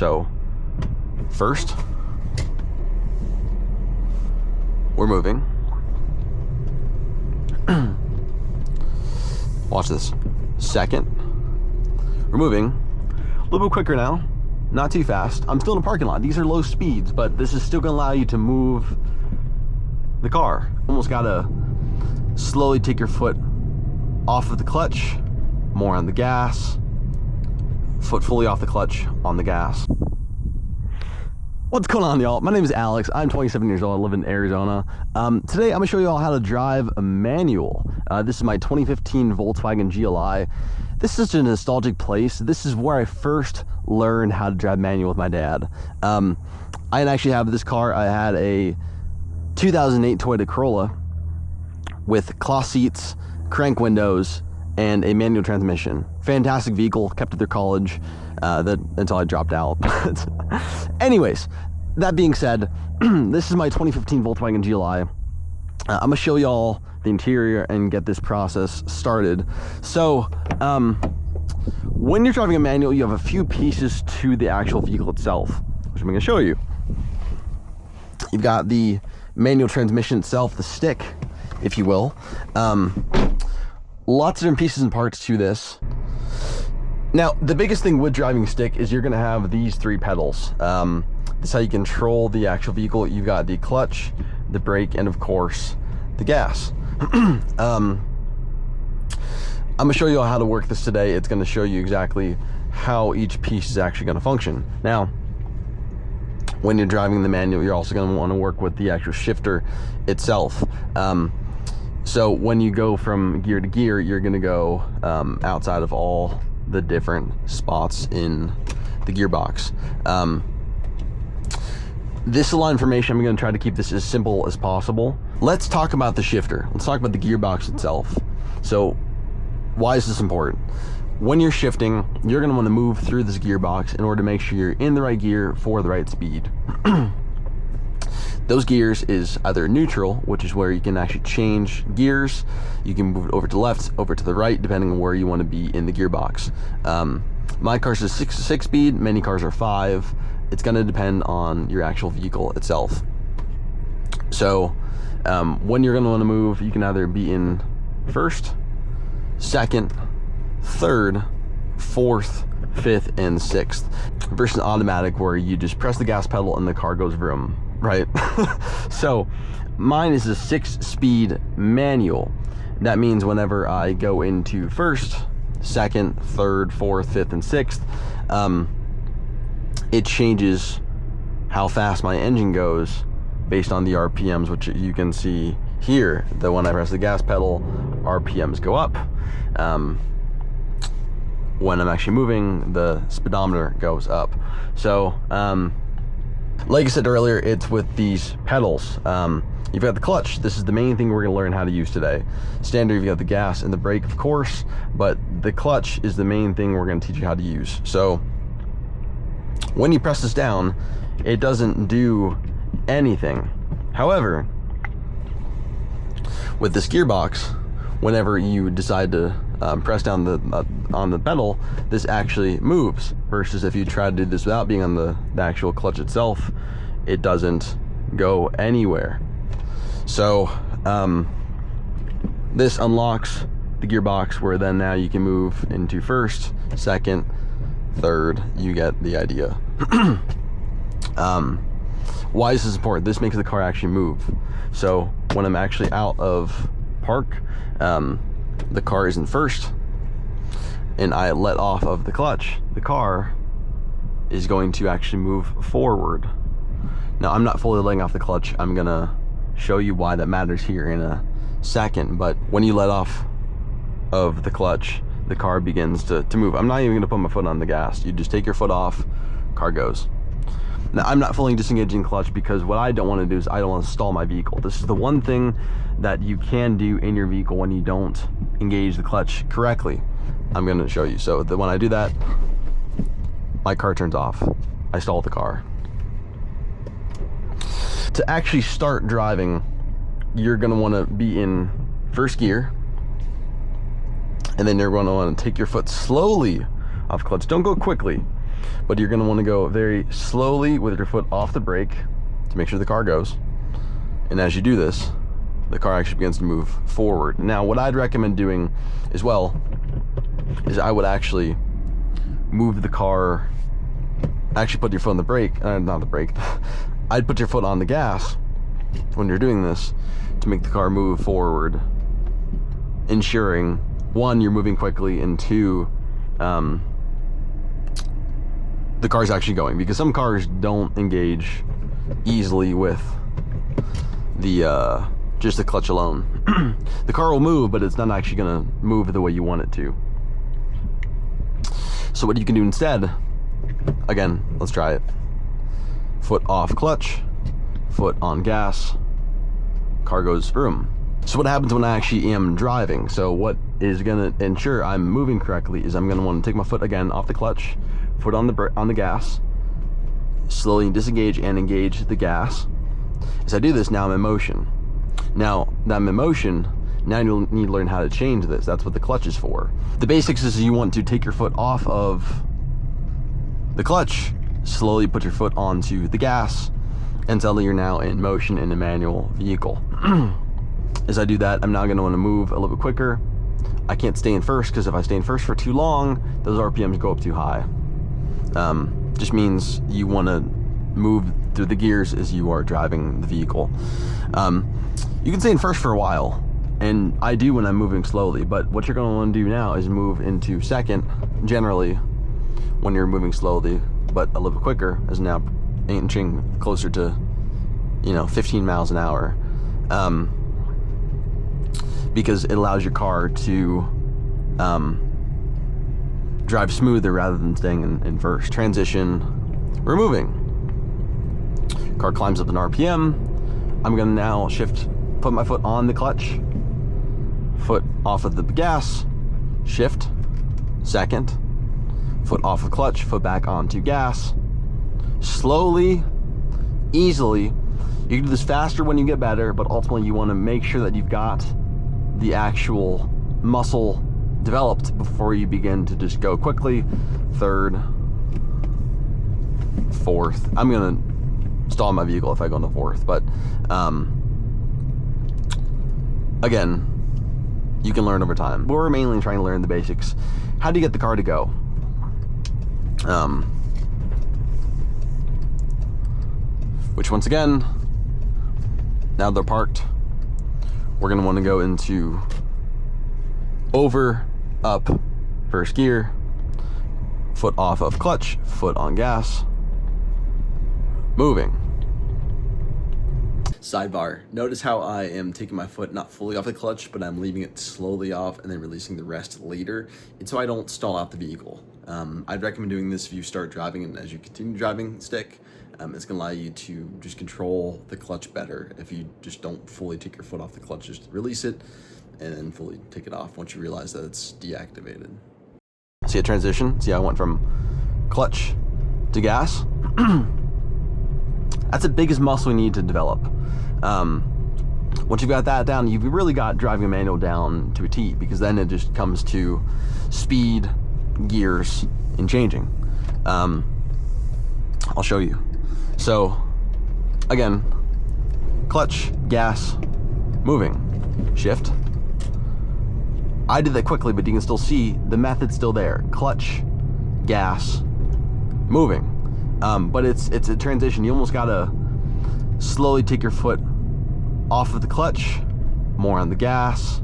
So first, we're moving. Watch this. Second, we're moving a little bit quicker now, not too fast. I'm still in a parking lot. These are low speeds, but this is still gonna allow you to move the car. Almost gotta slowly take your foot off of the clutch, more on the gas, foot fully off the clutch, on the gas. What's going on, y'all? My name is Alex. I'm 27 years old. I live in Arizona. Today, I'm gonna show you all how to drive a manual. This is my 2015 Volkswagen GLI. This is such a nostalgic place. This is where I first learned how to drive manual with my dad. I didn't actually have this car. I had a 2008 Toyota Corolla with cloth seats, crank windows, and a manual transmission. Fantastic vehicle, kept it through college until I dropped out. Anyways, that being said, this is my 2015 Volkswagen GLI. I'm gonna show y'all the interior and get this process started. So, when you're driving a manual, you have a few pieces to the actual vehicle itself, which I'm gonna show you. You've got the manual transmission itself, the stick, if you will. Lots of different pieces and parts to this. Now, the biggest thing with driving a stick is you're gonna have these three pedals. This is how you control the actual vehicle. You've got the clutch, the brake, and of course, the gas. I'm gonna show you how to work this today. It's gonna show you exactly how each piece is actually gonna function. Now, when you're driving the manual, you're also gonna wanna work with the actual shifter itself. So when you go from gear to gear, you're gonna go outside of all the different spots in the gearbox. This line information, I'm gonna try to keep this as simple as possible. Let's talk about the shifter. Let's talk about the gearbox itself. So why is this important? When you're shifting, you're gonna wanna move through this gearbox in order to make sure you're in the right gear for the right speed. Those gears is either neutral, which is where you can actually change gears. You can move it over to the left, over to the right, depending on where you want to be in the gearbox. My car's a 6 speed, many cars are 5. It's going to depend on your actual vehicle itself. So when you're going to want to move, you can either be in first, second, third, fourth, fifth, and sixth. Versus automatic, where you just press the gas pedal and the car goes vroom. Right? So mine is a 6-speed manual. That means whenever I go into first, second, third, fourth, fifth, and sixth, it changes how fast my engine goes based on the RPMs, which you can see here. That when I press the gas pedal, RPMs go up. When I'm actually moving, the speedometer goes up. So like I said earlier, it's with these pedals. You've got the clutch. This is the main thing we're gonna learn how to use today. Standard, you've got the gas and the brake, of course, but the clutch is the main thing we're gonna teach you how to use. So when you press this down, it doesn't do anything. However, with this gearbox, whenever you decide to press down on the pedal, this actually moves, versus if you try to do this without being on the actual clutch itself, it doesn't go anywhere. So this unlocks the gearbox, where then now you can move into first, second, third. You get the idea. Why is this important? This makes the car actually move. So when I'm actually out of park, the car is in first, and I let off of the clutch, the car is going to actually move forward. Now, I'm not fully letting off the clutch. I'm gonna show you why that matters here in a second, but when you let off of the clutch, the car begins to move. I'm not even gonna put my foot on the gas. You just take your foot off, car goes. Now, I'm not fully disengaging the clutch because what I don't want to do is I don't want to stall my vehicle. This is the one thing that you can do in your vehicle when you don't engage the clutch correctly. I'm going to show you. So when I do that, my car turns off. I stall the car. To actually start driving, you're going to want to be in first gear, and then you're going to want to take your foot slowly off clutch. Don't go quickly. But you're going to want to go very slowly with your foot off the brake to make sure the car goes. And as you do this, the car actually begins to move forward. Now, what I'd recommend doing as well is I would actually move the car, actually put your foot on the brake, not the brake, I'd put your foot on the gas when you're doing this to make the car move forward, ensuring, one, you're moving quickly, and two, the car's actually going, because some cars don't engage easily with the just the clutch alone. The car will move, but it's not actually gonna move the way you want it to. So what you can do instead, again, let's try it. Foot off clutch, foot on gas, car goes vroom. So what happens when I actually am driving? So what is gonna ensure I'm moving correctly is I'm gonna want to take my foot again off the clutch, foot on the gas, slowly disengage and engage the gas. As I do this, now I'm in motion. Now that I'm in motion, now you'll need to learn how to change this. That's what the clutch is for. The basics is you want to take your foot off of the clutch, slowly put your foot onto the gas, and suddenly you're now in motion in a manual vehicle. As I do that, I'm now going to want to move a little bit quicker. I can't stay in first, because if I stay in first for too long, those RPMs go up too high. Just means you want to move through the gears as you are driving the vehicle. You can stay in first for a while, and I do when I'm moving slowly, but what you're going to want to do now is move into second, generally, when you're moving slowly, but a little bit quicker, as now inching closer to, 15 miles an hour. Because it allows your car to drive smoother rather than staying in first. Transition, we're moving. Car climbs up an RPM. I'm gonna now put my foot on the clutch, foot off of the gas, shift, second, foot off of clutch, foot back onto gas. Slowly, easily. You can do this faster when you get better, but ultimately you want to make sure that you've got the actual muscle developed before you begin to just go quickly. Third, fourth. I'm gonna stall my vehicle if I go into fourth, but again, you can learn over time. We're mainly trying to learn the basics. How do you get the car to go? Which once again, now they're parked, we're gonna want to go into over, up, first gear, foot off of clutch, foot on gas, moving. Sidebar, notice how I am taking my foot not fully off the clutch, but I'm leaving it slowly off and then releasing the rest later. It's so I don't stall out the vehicle. I'd recommend doing this if you start driving, and as you continue driving stick, it's gonna allow you to just control the clutch better. If you just don't fully take your foot off the clutch, just release it and then fully take it off once you realize that it's deactivated. See a transition? See how I went from clutch to gas? That's the biggest muscle you need to develop. Once you've got that down, you've really got driving a manual down to a T, because then it just comes to speed, gears, and changing. I'll show you. So, again, clutch, gas, moving, shift. I did that quickly, but you can still see the method's still there. Clutch, gas, moving. But it's a transition. You almost gotta slowly take your foot off of the clutch, more on the gas,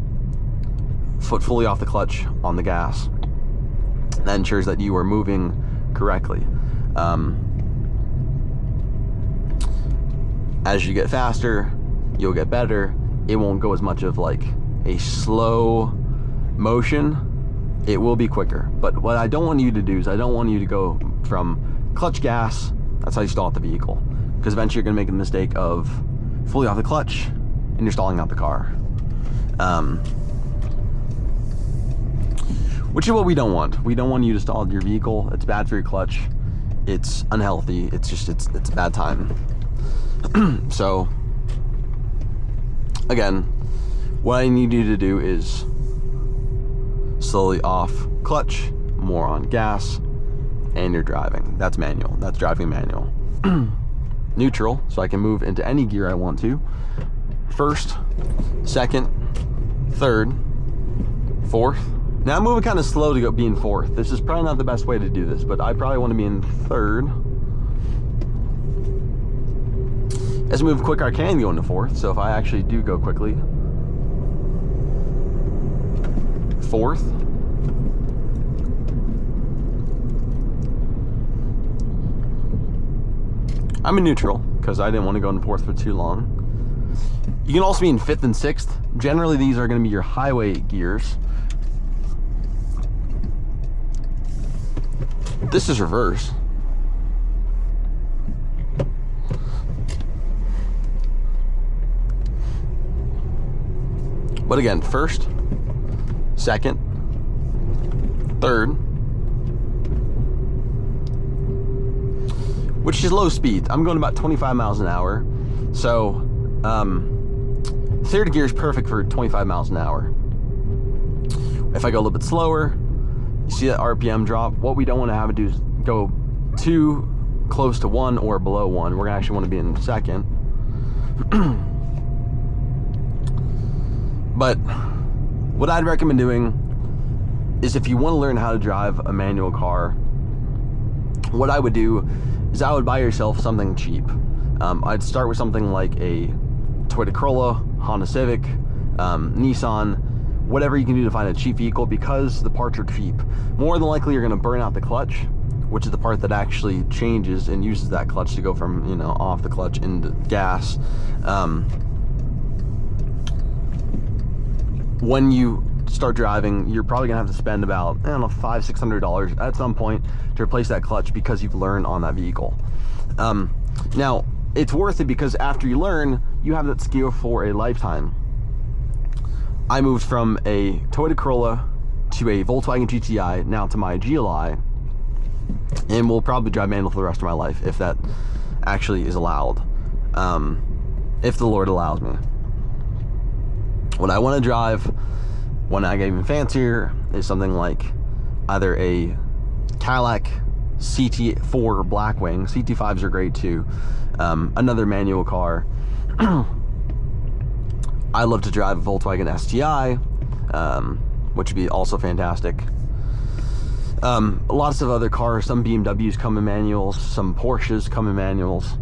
foot fully off the clutch, on the gas. That ensures that you are moving correctly. As you get faster, you'll get better. It won't go as much of like a slow motion. It will be quicker. But what I don't want you to do is I don't want you to go from clutch, gas, that's how you stall out the vehicle. Because eventually you're gonna make the mistake of fully off the clutch and you're stalling out the car. Which is what we don't want. We don't want you to stall your vehicle. It's bad for your clutch. It's unhealthy. It's a bad time. So, again, what I need you to do is slowly off clutch, more on gas, and you're driving. That's manual. That's driving manual. Neutral, so I can move into any gear I want to. First, second, third, fourth. Now I'm moving kind of slow to go be in fourth. This is probably not the best way to do this, but I probably want to be in third. As I move quicker, I can go into fourth. So if I actually do go quickly, fourth. I'm in neutral because I didn't want to go into fourth for too long. You can also be in fifth and sixth. Generally, these are going to be your highway gears. This is reverse. But again, first, second, third, which is low speed. I'm going about 25 miles an hour. So, third gear is perfect for 25 miles an hour. If I go a little bit slower, you see that RPM drop. What we don't want to have to do is go too close to 1 or below 1. We're gonna actually want to be in second. But what I'd recommend doing is, if you want to learn how to drive a manual car, what I would do is I would buy yourself something cheap. I'd start with something like a Toyota Corolla, Honda Civic, Nissan, whatever you can do to find a cheap vehicle, because the parts are cheap. More than likely you're going to burn out the clutch, which is the part that actually changes and uses that clutch to go from, you know, off the clutch into gas. When you start driving, you're probably gonna have to spend about, I don't know, $500-600 at some point to replace that clutch, because you've learned on that vehicle. Now, it's worth it because after you learn, you have that skill for a lifetime. I moved from a Toyota Corolla to a Volkswagen GTI, now to my GLI, and will probably drive manual for the rest of my life if that actually is allowed, if the Lord allows me. What I want to drive when I get even fancier is something like either a Cadillac CT4 Blackwing. CT5s are great too. Another manual car. I love to drive a Volkswagen STI, which would be also fantastic. Lots of other cars. Some BMWs come in manuals, some Porsches come in manuals.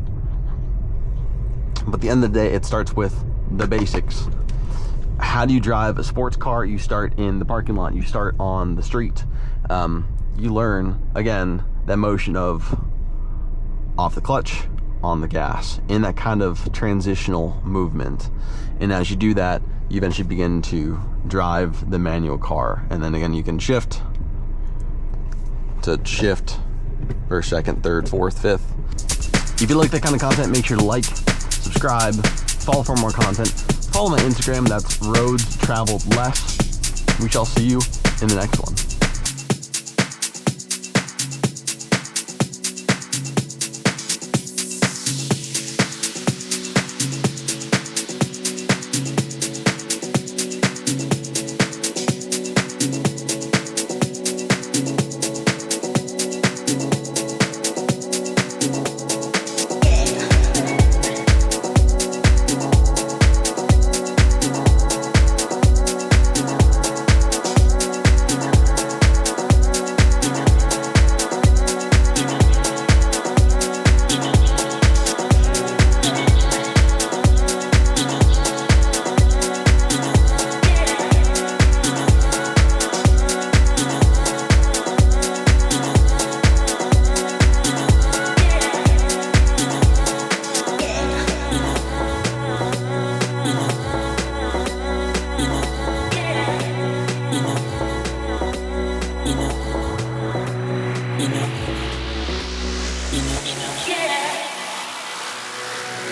But at the end of the day, it starts with the basics. How do you drive a sports car? You start in the parking lot. You start on the street. You learn, again, that motion of off the clutch, on the gas, in that kind of transitional movement. And as you do that, you eventually begin to drive the manual car. And then again, you can shift to shift first, second, third, fourth, fifth. If you like that kind of content, make sure to like, subscribe, follow for more content. Follow my Instagram, that's Roads Traveled Less. We shall see you in the next one.